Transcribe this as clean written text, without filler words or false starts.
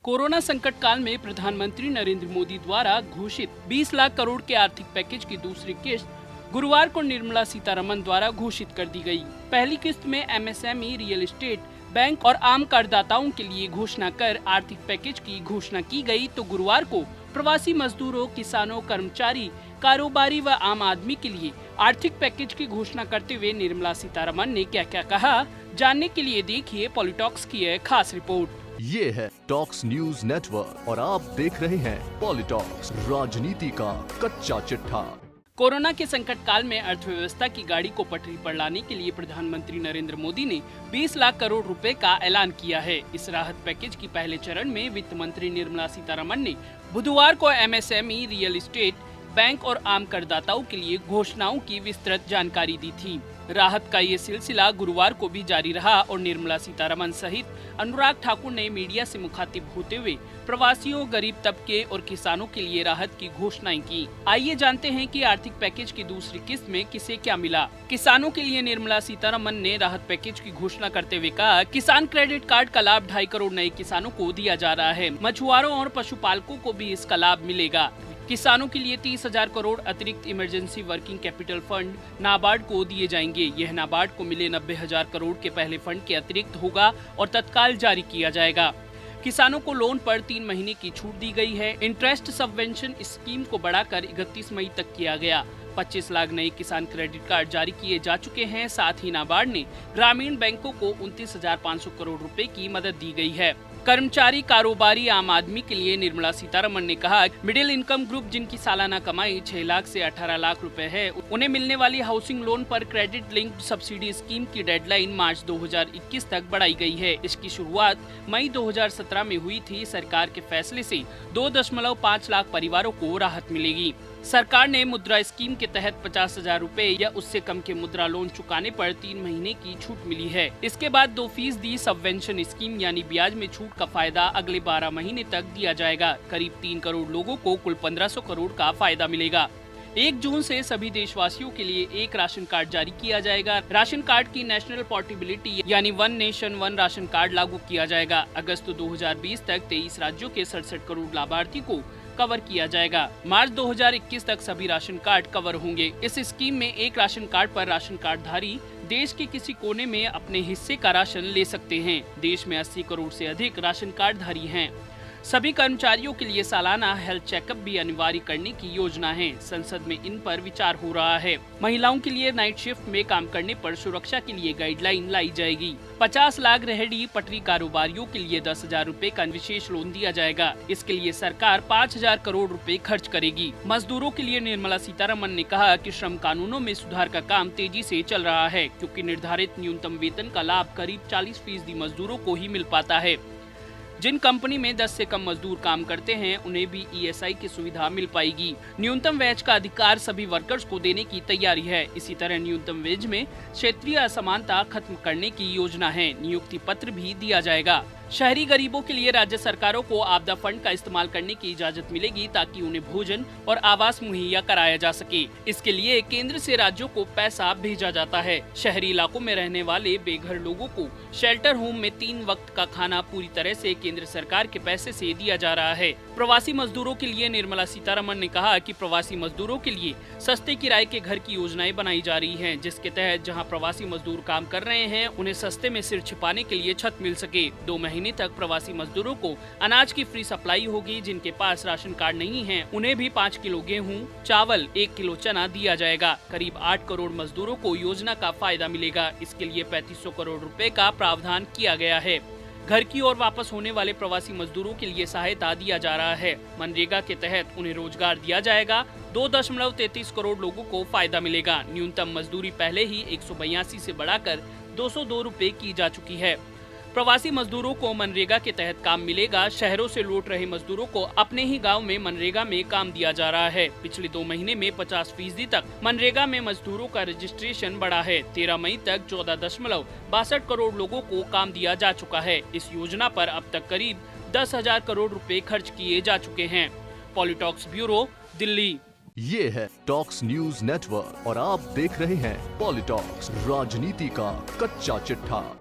Corona संकट काल में प्रधानमंत्री नरेंद्र मोदी द्वारा घोषित 20 लाख करोड़ के आर्थिक पैकेज की दूसरी किस्त गुरुवार को निर्मला सीतारमण द्वारा घोषित कर दी गई। पहली किस्त में एमएसएमई, रियल एस्टेट, बैंक और आम करदाताओं के लिए घोषणा कर आर्थिक पैकेज की घोषणा की गई, तो गुरुवार को प्रवासी मजदूरों, किसानों, कर्मचारी, कारोबारी व आम आदमी के लिए आर्थिक पैकेज की घोषणा करते हुए निर्मला सीतारमण ने क्या क्या कहा, जानने के लिए देखिए पॉलिटॉक्स की यह खास रिपोर्ट। ये है टॉक्स न्यूज नेटवर्क और आप देख रहे हैं पॉलिटॉक्स, राजनीति का कच्चा चिट्ठा। कोरोना के संकट काल में अर्थव्यवस्था की गाड़ी को पटरी पर लाने के लिए प्रधानमंत्री नरेंद्र मोदी ने 20 लाख करोड़ रुपए का ऐलान किया है। इस राहत पैकेज की पहले चरण में वित्त मंत्री निर्मला सीतारमण ने बुधवार को एमएसएमई, रियल एस्टेट, बैंक और आम करदाताओं के लिए घोषणाओं की विस्तृत जानकारी दी थी। राहत का ये सिलसिला गुरुवार को भी जारी रहा और निर्मला सीतारमण सहित अनुराग ठाकुर ने मीडिया से मुखातिब होते हुए प्रवासियों, गरीब तबके और किसानों के लिए राहत की घोषणाएं की। आइए जानते हैं कि आर्थिक पैकेज की दूसरी किस्त में किसे क्या मिला। किसानों के लिए निर्मला सीतारमण ने राहत पैकेज की घोषणा करते हुए कहा, किसान क्रेडिट कार्ड का लाभ 2.5 करोड़ नए किसानों को दिया जा रहा है। मछुआरों और पशुपालकों को भी इसका लाभ मिलेगा। किसानों के लिए 30,000 करोड़ अतिरिक्त emergency working capital fund NABARD को दिए जाएंगे। यह नाबार्ड को मिले 90,000 करोड़ के पहले फंड के अतिरिक्त होगा और तत्काल जारी किया जाएगा। किसानों को लोन पर 3 महीने की छूट दी गई है। इंटरेस्ट सबवेंशन स्कीम को बढ़ाकर 31 मई तक किया गया। 25 लाख नए किसान क्रेडिट कार्ड जारी किए जा चुके हैं। साथ ही नाबार्ड ने ग्रामीण बैंकों को 29,500 करोड़ रुपए की मदद दी गई है। कर्मचारी, कारोबारी, आम आदमी के लिए निर्मला सीतारमण ने कहा, मिडिल इनकम ग्रुप जिनकी सालाना कमाई 6 लाख से 18 लाख रुपए है, उन्हें मिलने वाली हाउसिंग लोन पर क्रेडिट लिंक्ड सब्सिडी स्कीम की डेडलाइन मार्च 2021 तक बढ़ाई गई है। इसकी शुरुआत मई 2017 में हुई थी। सरकार के फैसले से 2.5 लाख परिवारों को राहत मिलेगी। सरकार ने मुद्रा स्कीम के तहत 50,000 रुपए या उससे कम के मुद्रा लोन चुकाने पर 3 महीने की छूट मिली है। इसके बाद 2% सबवेंशन स्कीम यानी ब्याज में छूट का फायदा अगले 12 महीने तक दिया जाएगा। करीब 3 करोड़ लोगों को कुल 1500 करोड़ का फायदा मिलेगा। 1 जून से सभी देशवासियों के लिए एक राशन कार्ड जारी किया जाएगा। राशन कार्ड की नेशनल पोर्टेबिलिटी यानी 1 नेशन 1 राशन कार्ड लागू किया जाएगा। अगस्त 2020 तक 23 राज्यों के 67 करोड़ लाभार्थी को कवर किया जाएगा। मार्च 2021 तक सभी राशन कार्ड कवर होंगे। इस स्कीम में एक राशन कार्ड पर राशन कार्ड धारी देश के किसी कोने में अपने हिस्से का राशन ले सकते हैं। देश में 80 करोड़ से अधिक राशन कार्ड धारी हैं। सभी कर्मचारियों के लिए सालाना हेल्थ चेकअप भी अनिवार्य करने की योजना है। संसद में इन पर विचार हो रहा है। महिलाओं के लिए नाइट शिफ्ट में काम करने पर सुरक्षा के लिए गाइडलाइन लाई जाएगी। 50 लाख रेहड़ी पटरी कारोबारियों के लिए 10,000 रुपए का विशेष लोन दिया जाएगा। इसके लिए सरकार 5,000 करोड़ रुपए खर्च करेगी। मजदूरों के लिए निर्मला सीतारमण ने कहा कि श्रम कानूनों में सुधार का काम तेजी से चल रहा है, क्योंकि निर्धारित न्यूनतम वेतन का लाभ करीब 40% मजदूरों को ही मिल पाता है। जिन कंपनी में 10 से कम मजदूर काम करते हैं, उन्हें भी ईएसआई की सुविधा मिल पाएगी। न्यूनतम वेज का अधिकार सभी वर्कर्स को देने की तैयारी है। इसी तरह न्यूनतम वेज में क्षेत्रीय असमानता खत्म करने की योजना है। नियुक्ति पत्र भी दिया जाएगा। शहरी गरीबों के लिए राज्य सरकारों को आपदा फंड का इस्तेमाल करने की इजाजत मिलेगी, ताकि उन्हें भोजन और आवास मुहैया कराया जा सके। इसके लिए केंद्र से राज्यों को पैसा भेजा जाता है। शहरी इलाकों में रहने वाले बेघर लोगों को शेल्टर होम में 3 वक्त का खाना पूरी तरह से केंद्र सरकार के पैसे से दिया जा रहा है। प्रवासी मजदूरों के लिए निर्मला सीतारमण ने कहा कि प्रवासी मजदूरों के लिए सस्ते किराए के घर की योजनाएं बनाई जा रही हैं, जिसके तहत जहां प्रवासी मजदूर काम कर रहे हैं, उन्हें सस्ते में सिर छिपाने के लिए छत मिल सके। 2 महीने तक प्रवासी मजदूरों को अनाज की फ्री सप्लाई होगी। जिनके पास राशन कार्ड नहीं है, उन्हें भी 5 किलो गेहूं, चावल, 1 किलो चना दिया जाएगा। करीब 8 करोड़ मजदूरों को योजना का फायदा मिलेगा। इसके लिए 3500 करोड़ रुपए का प्रावधान किया गया है। घर की ओर वापस होने वाले प्रवासी मजदूरों के लिए सहायता दिया जा रहा है। मनरेगा के तहत उन्हें रोजगार दिया जाएगा। 2.33 करोड़ लोगों को फायदा मिलेगा। न्यूनतम मजदूरी पहले ही 182 से बढ़ाकर 202 रुपए की जा चुकी है। प्रवासी मजदूरों को मनरेगा के तहत काम मिलेगा। शहरों से लौट रहे मजदूरोरों को अपने ही गांव में मनरेगा में काम दिया जा रहा है। पिछले 2 महीने में 50% तक मनरेगा में मजदूरों का रजिस्ट्रेशन बढ़ा है। 13 मई तक 14.62 करोड़ लोगों को काम दिया जा चुका है। इस योजना पर अब तक करीब 10,000 करोड़ रुपए खर्च किए जा चुके हैं। पॉलिटॉक्स ब्यूरो, दिल्ली। ये है टॉक्स न्यूज नेटवर्क और आप देख रहे हैं पॉलिटॉक्स, राजनीति का कच्चा चिट्ठा।